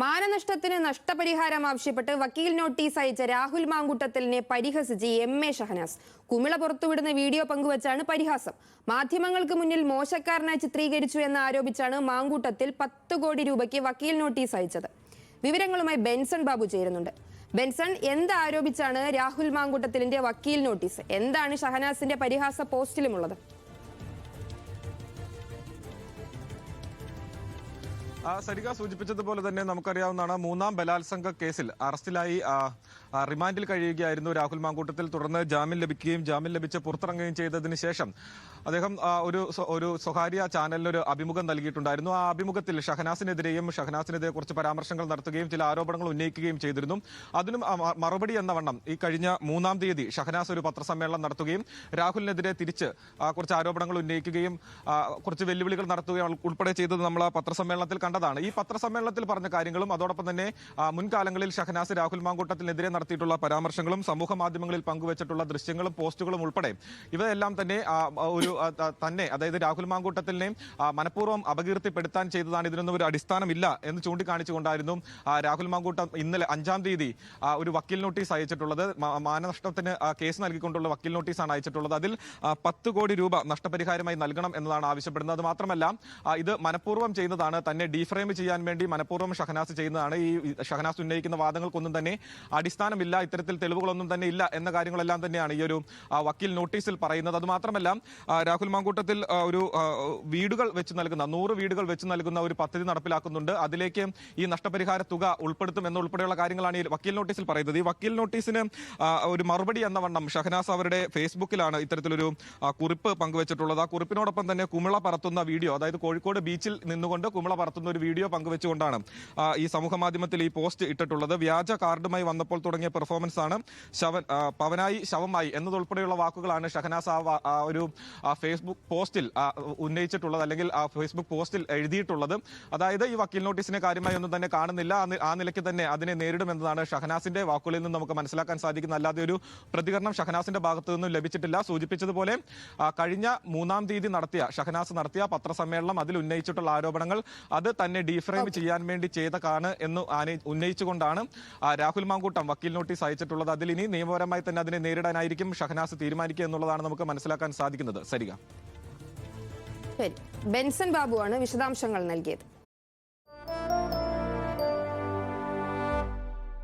മാനനഷ്ടത്തിന് നഷ്ടപരിഹാരം ആവശ്യപ്പെട്ട് വക്കീൽ നോട്ടീസ് അയച്ച രാഹുൽ മാങ്കൂട്ടത്തിലിനെ പരിഹസിച്ച് എം.എ. ഷഹനാസ്. കുമിള പുറത്തുവിടുന്ന വീഡിയോ പങ്കുവച്ചാണ് പരിഹാസം. മാധ്യമങ്ങൾക്ക് മുന്നിൽ മോശക്കാരനായി ചിത്രീകരിച്ചു എന്ന് ആരോപിച്ചാണ് മാങ്കൂട്ടത്തിൽ 10 കോടി രൂപയ്ക്ക് വക്കീൽ നോട്ടീസ് അയച്ചത്. വിവരങ്ങളുമായി ബെൻസൺ ബാബു ചേരുന്നുണ്ട്. ബെൻസൺ, എന്താരോപിച്ചാണ് രാഹുൽ മാങ്കൂട്ടത്തിലിന്റെ വക്കീൽ നോട്ടീസ്? എന്താണ് ഷഹനാസിന്റെ പരിഹാസ പോസ്റ്റിലുമുള്ളത്? സരിക സൂചിപ്പിച്ചതുപോലെ തന്നെ നമുക്കറിയാവുന്നതാണ്, മൂന്നാം ബലാത്സംഗ കേസിൽ അറസ്റ്റിലായി റിമാൻഡിൽ കഴിയുകയായിരുന്നു രാഹുൽ മാങ്കൂട്ടത്തിൽ. തുടർന്ന് ജാമ്യം ലഭിക്കുകയും ജാമ്യം ലഭിച്ച് പുറത്തിറങ്ങുകയും ചെയ്തതിന് ശേഷം അദ്ദേഹം ഒരു സ്വകാര്യ ചാനലിനൊരു അഭിമുഖം നൽകിയിട്ടുണ്ടായിരുന്നു. ആ അഭിമുഖത്തിൽ ഷഹനാസിനെതിരെ കുറച്ച് പരാമർശങ്ങൾ നടത്തുകയും ചില ആരോപണങ്ങൾ ഉന്നയിക്കുകയും ചെയ്തിരുന്നു. അതിനും മറുപടി എന്ന വണ്ണം ഈ കഴിഞ്ഞ 3-ാം തീയതി ഷഹനാസ് ഒരു പത്രസമ്മേളനം നടത്തുകയും രാഹുലിനെതിരെ തിരിച്ച് കുറച്ച് ആരോപണങ്ങൾ ഉന്നയിക്കുകയും കുറച്ച് വെല്ലുവിളികൾ നടത്തുകയും ഉൾപ്പെടെ ചെയ്തത് നമ്മൾ ആ പത്രസമ്മേളനത്തിൽ കണ്ടതാണ്. ഈ പത്രസമ്മേളനത്തിൽ പറഞ്ഞ കാര്യങ്ങളും അതോടൊപ്പം തന്നെ മുൻകാലങ്ങളിൽ ഷഹനാസ് രാഹുൽ മാങ്കൂട്ടത്തിനെതിരെ നടത്തിയിട്ടുള്ള പരാമർശങ്ങളും സമൂഹ മാധ്യമങ്ങളിൽ പങ്കുവച്ചിട്ടുള്ള ദൃശ്യങ്ങളും പോസ്റ്റുകളും ഉൾപ്പെടെ ഇവയെല്ലാം തന്നെ അതായത് രാഹുൽ മാങ്കൂട്ടത്തിനെ മനഃപൂർവ്വം അപകീർത്തിപ്പെടുത്താൻ ചെയ്തതാണ്, ഇതിനൊന്നും ഒരു അടിസ്ഥാനമില്ല എന്ന് ചൂണ്ടിക്കാണിച്ചുകൊണ്ടായിരുന്നു രാഹുൽ മാങ്കൂട്ടം ഇന്നലെ 5-ാം തീയതി ഒരു വക്കീൽ നോട്ടീസ് അയച്ചിട്ടുള്ളത്. മാനനഷ്ടത്തിന് കേസ് നൽകിക്കൊണ്ടുള്ള വക്കീൽ നോട്ടീസാണ് അയച്ചിട്ടുള്ളത്. അതിൽ 10 കോടി രൂപ നഷ്ടപരിഹാരമായി നൽകണം എന്നതാണ് ആവശ്യപ്പെടുന്നത്. അത് മാത്രമല്ല, ഇത് മനഃപൂർവ്വം ചെയ്യുന്നതാണ്, തന്നെ ഡീഫ്രെയിം ചെയ്യാൻ വേണ്ടി മനഃപൂർവ്വം ഷഹനാസ് ചെയ്യുന്നതാണ്. ഈ ഷഹനാസ് ഉന്നയിക്കുന്ന വാദങ്ങൾക്കൊന്നും തന്നെ അടിസ്ഥാനമില്ല, ഇത്തരത്തിൽ തെളിവുകളൊന്നും തന്നെ ഇല്ല എന്ന കാര്യങ്ങളെല്ലാം തന്നെയാണ് ഈ ഒരു വക്കീൽ നോട്ടീസിൽ പറയുന്നത്. അത് മാത്രമല്ല, രാഹുൽ മാങ്കൂട്ടത്തിൽ ഒരു വീടുകൾ വെച്ച് നൽകുന്ന 100 വീടുകൾ വെച്ച് നൽകുന്ന ഒരു പദ്ധതി നടപ്പിലാക്കുന്നുണ്ട്. അതിലേക്ക് ഈ നഷ്ടപരിഹാര തുക ഉൾപ്പെടുത്തും എന്നുൾപ്പെടെയുള്ള കാര്യങ്ങളാണ് ഈ വക്കീൽ നോട്ടീസിൽ പറയുന്നത്. ഈ വക്കീൽ നോട്ടീസിന് ഒരു മറുപടി എന്ന വണ്ണം ഷഹനാസ് അവരുടെ ഫേസ്ബുക്കിലാണ് ഇത്തരത്തിലൊരു കുറിപ്പ് പങ്കുവച്ചിട്ടുള്ളത്. ആ കുറിപ്പിനോടൊപ്പം തന്നെ കുമിള പറത്തുന്ന വീഡിയോ, അതായത് കോഴിക്കോട് ബീച്ചിൽ നിന്നുകൊണ്ട് കുമിള പറത്തുന്ന ഒരു വീഡിയോ പങ്കുവെച്ചുകൊണ്ടാണ് ഈ സമൂഹ മാധ്യമത്തിൽ ഈ പോസ്റ്റ് ഇട്ടിട്ടുള്ളത്. വ്യാജ കാർഡുമായി വന്നപ്പോൾ തുടങ്ങിയ പെർഫോമൻസ് ആണ്, പവനായി ശവമായി എന്നതുൾപ്പെടെയുള്ള വാക്കുകളാണ് ഷഹനാസ് ഒരു ഫേസ്ബുക്ക് പോസ്റ്റിൽ ഉന്നയിച്ചിട്ടുള്ളത്, അല്ലെങ്കിൽ ആ ഫേസ്ബുക്ക് പോസ്റ്റിൽ എഴുതിയിട്ടുള്ളത്. അതായത് ഈ വക്കീൽ നോട്ടീസിനെ കാര്യമായി ഒന്നും തന്നെ കാണുന്നില്ല, ആ നിലയ്ക്ക് തന്നെ അതിനെ നേരിടുമെന്നതാണ് ഷഹനാസിന്റെ വാക്കുകളിൽ നിന്ന് നമുക്ക് മനസ്സിലാക്കാൻ സാധിക്കുന്നത്. അല്ലാതെ ഒരു പ്രതികരണം ഷഹനാസിന്റെ ഭാഗത്തു നിന്നും ലഭിച്ചിട്ടില്ല. സൂചിപ്പിച്ചതുപോലെ കഴിഞ്ഞ 3-ാം തീയതി ഷഹനാസ് നടത്തിയ പത്രസമ്മേളനം, അതിൽ ഉന്നയിച്ചിട്ടുള്ള ആരോപണങ്ങൾ അത് തന്നെ ഡീഫ്രെയിം ചെയ്യാൻ വേണ്ടി ചെയ്തതാണ് എന്ന് ഉന്നയിച്ചുകൊണ്ടാണ് രാഹുൽ മാങ്കൂട്ടം വക്കീൽ നോട്ടീസ് അയച്ചിട്ടുള്ളത്. അതിൽ ഇനി നിയമപരമായി തന്നെ അതിനെ നേരിടാനായിരിക്കും ഷഹനാസ് തീരുമാനിക്കുക എന്നുള്ളതാണ് നമുക്ക് മനസ്സിലാക്കാൻ സാധിക്കുന്നത്. സരിക. ബെൻസൺ ബാബുവാണ് വിശദാംശങ്ങൾ നൽകിയത്.